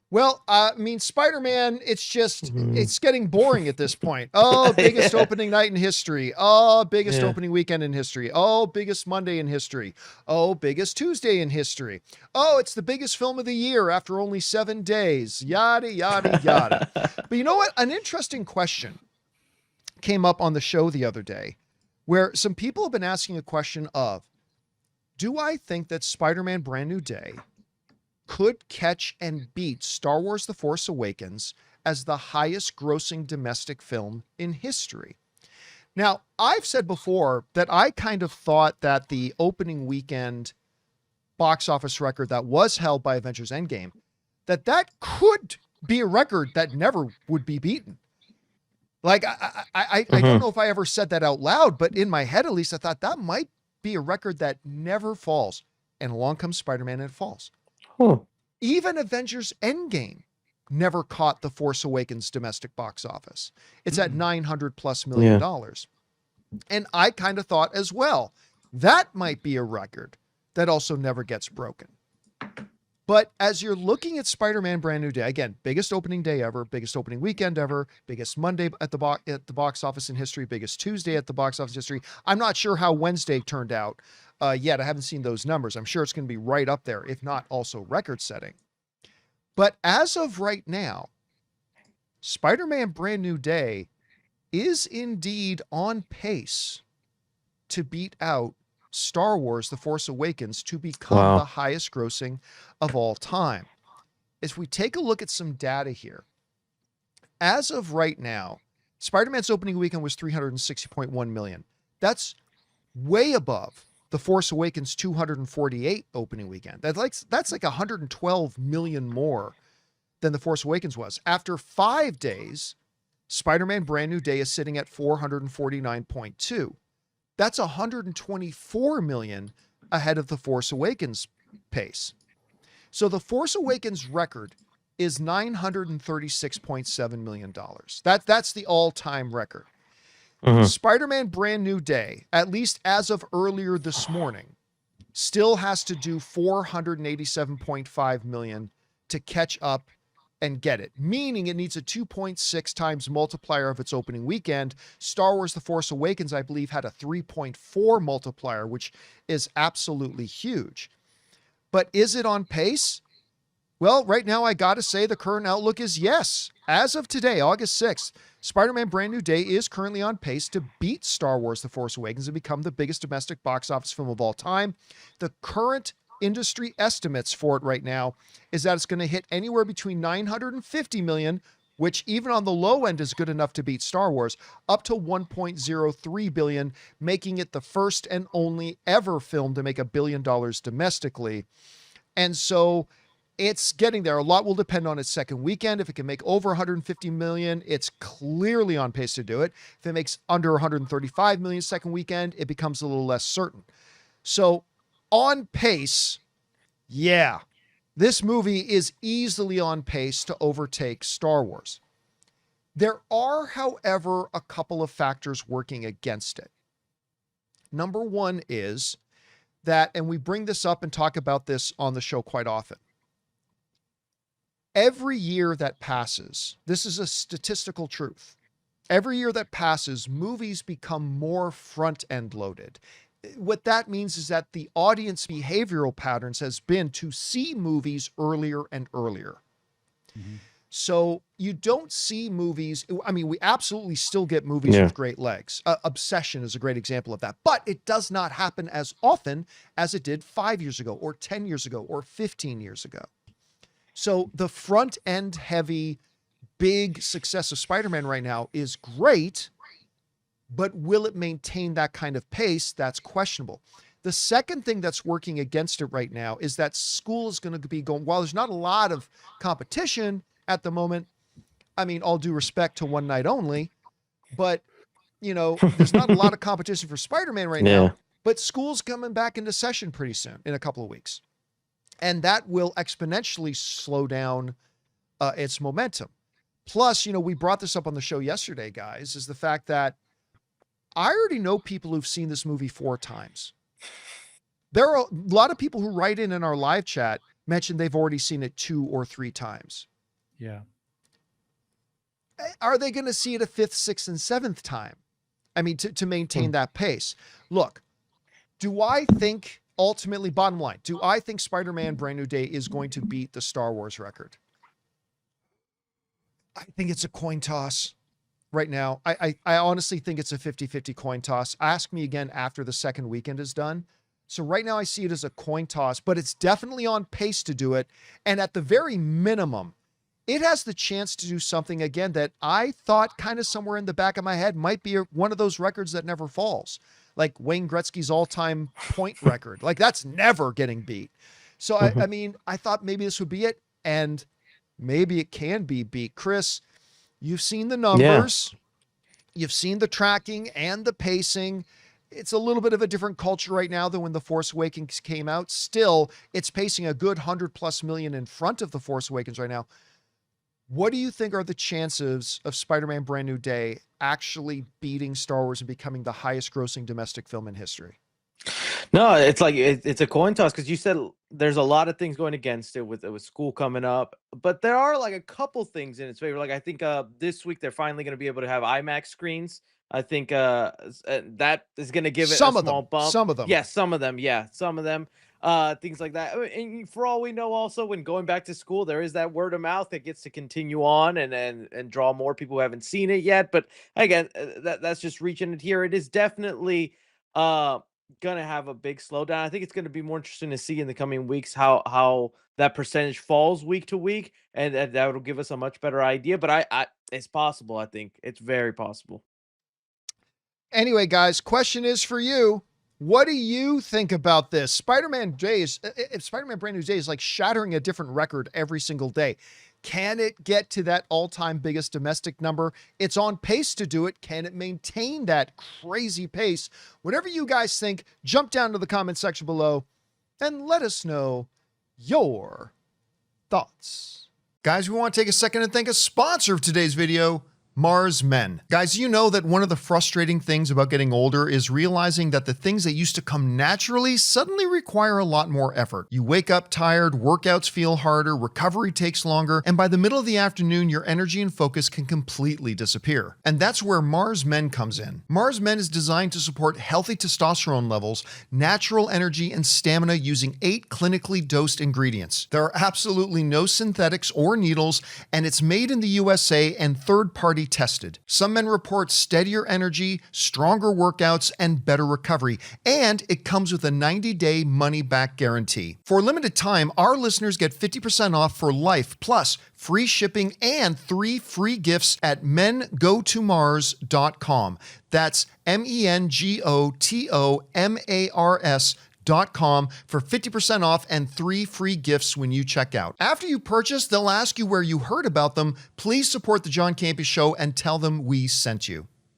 Well, I mean, Spider-Man, Mhm. it's getting boring at this point. Oh, biggest Yeah. opening night in history. Oh, biggest Yeah. opening weekend in history. Oh, biggest Monday in history. Oh, biggest Tuesday in history. Oh, it's the biggest film of the year after only 7 days. Yada, yada, yada. But you know what? An interesting question came up on the show the other day where some people have been asking a question of, do I think that Spider-Man Brand New Day could catch and beat Star Wars The Force Awakens as the highest grossing domestic film in history? Now, I've said before that I kind of thought that the opening weekend box office record that was held by Avengers Endgame, that could be a record that never would be beaten. Like, I don't Mhm. know if I ever said that out loud, but in my head, at least, I thought that might be a record that never falls. And along comes Spider-Man and it falls. Huh. Even Avengers Endgame never caught the Force Awakens domestic box office. It's at 900 plus million Yeah. dollars. And I kind of thought as well, that might be a record that also never gets broken. But as you're looking at Spider-Man Brand New Day, again, biggest opening day ever, biggest opening weekend ever, biggest Monday at the box office in history, biggest Tuesday at the box office history. I'm not sure how Wednesday turned out yet. I haven't seen those numbers. I'm sure it's going to be right up there, if not also record setting. But as of right now, Spider-Man Brand New Day is indeed on pace to beat out Star Wars The Force Awakens to become the Wow. highest grossing of all time. If we take a look at some data here, as of right now, Spider-Man's opening weekend was 360.1 million. That's way above The Force Awakens 248 opening weekend. That's like 112 million more than The Force Awakens was. After 5 days, Spider-Man Brand New Day is sitting at 449.2. That's 124 million ahead of The Force Awakens pace. So The Force Awakens record is $936.7 million. That's the all-time record. Mhm. Spider-Man Brand New Day, at least as of earlier this morning, still has to do 487.5 million to catch up and get it, meaning it needs a 2.6 times multiplier of its opening weekend. Star Wars The Force Awakens, I believe, had a 3.4 multiplier, which is absolutely huge. But is it on pace? Well, right now, I got to say the current outlook is yes. As of today, August 6th, Spider-Man Brand New Day is currently on pace to beat Star Wars The Force Awakens and become the biggest domestic box office film of all time. The current industry estimates for it right now is that it's going to hit anywhere between 950 million, which even on the low end is good enough to beat Star Wars, up to 1.03 billion, making it the first and only ever film to make $1 billion domestically. And so it's getting there. A lot will depend on its second weekend. If it can make over 150 million, it's clearly on pace to do it. If it makes under 135 million second weekend, it becomes a little less certain. So on pace, yeah, this movie is easily on pace to overtake Star Wars. There are, however, a couple of factors working against it. Number one is that, and we bring this up and talk about this on the show quite often, every year that passes, this is a statistical truth. Every year that passes, movies become more front end loaded. What that means is that the audience behavioral patterns has been to see movies earlier and earlier. Mhm. So you don't see movies. I mean, we absolutely still get movies Yeah. with great legs. Obsession is a great example of that, but it does not happen as often as it did 5 years ago or 10 years ago or 15 years ago. So the front end heavy, big success of Spider-Man right now is great, but will it maintain that kind of pace? That's questionable. The second thing that's working against it right now is that school is going to be going, while there's not a lot of competition at the moment, I mean, all due respect to One Night Only, but there's not a lot of competition for Spider-Man right now, Yeah. but school's coming back into session pretty soon in a couple of weeks. And that will exponentially slow down its momentum. Plus, we brought this up on the show yesterday, guys, is the fact that I already know people who've seen this movie 4 times. There are a lot of people who write in our live chat mentioned they've already seen it 2 or 3 times. Yeah. Are they going to see it a fifth, sixth, and seventh time? I mean, to maintain that pace. Look, do I think ultimately, bottom line, do I think Spider-Man Brand New Day is going to beat the Star Wars record? I think it's a coin toss right now. I honestly think it's a 50-50 coin toss. Ask me again after the second weekend is done. So right now I see it as a coin toss, but it's definitely on pace to do it. And at the very minimum, it has the chance to do something again that I thought kind of somewhere in the back of my head might be one of those records that never falls. Like Wayne Gretzky's all-time point record. Like that's never getting beat. So I mean, I thought maybe this would be it, and maybe it can be beat. Chris, you've seen the numbers, you've seen the tracking and the pacing. It's a little bit of a different culture right now than when The Force Awakens came out. Still, it's pacing a good 100+ million in front of The Force Awakens right now. What do you think are the chances of Spider-Man Brand New Day actually beating Star Wars and becoming the highest grossing domestic film in history? No, it's like it's a coin toss, because you said there's a lot of things going against it with school coming up, but there are like a couple things in its favor. Like I think this week they're finally going to be able to have IMAX screens. I think that is going to give it a small bump. Some of them. Yeah, some of them. Yeah, some of them. Things like that. And for all we know, also when going back to school, there is that word of mouth that gets to continue on and draw more people who haven't seen it yet. But again, that's just reaching it here. It is definitely gonna have a big slowdown. I think it's gonna be more interesting to see in the coming weeks how that percentage falls week to week, and that will give us a much better idea. But I it's possible. I think it's very possible. Anyway, guys, question is for you. What do you think about this? Spider-Man Brand New Day is like shattering a different record every single day. Can it get to that all-time biggest domestic number? It's on pace to do it. Can it maintain that crazy pace? Whatever you guys think, jump down to the comment section below and let us know your thoughts. Guys, we want to take a second and thank a sponsor of today's video, Mars Men. Guys, you know that one of the frustrating things about getting older is realizing that the things that used to come naturally suddenly require a lot more effort. You wake up tired, workouts feel harder, recovery takes longer, and by the middle of the afternoon, your energy and focus can completely disappear. And that's where Mars Men comes in. Mars Men is designed to support healthy testosterone levels, natural energy, and stamina using 8 clinically dosed ingredients. There are absolutely no synthetics or needles, and it's made in the USA and third-party tested. Some men report steadier energy, stronger workouts, and better recovery, and it comes with a 90-day money-back guarantee. For a limited time, our listeners get 50% off for life, plus free shipping and 3 free gifts at mengotomars.com. That's mengotomars.com for 50% off and 3 free gifts when you check out. After you purchase, they'll ask you where you heard about them. Please support the John Campea Show and tell them we sent you.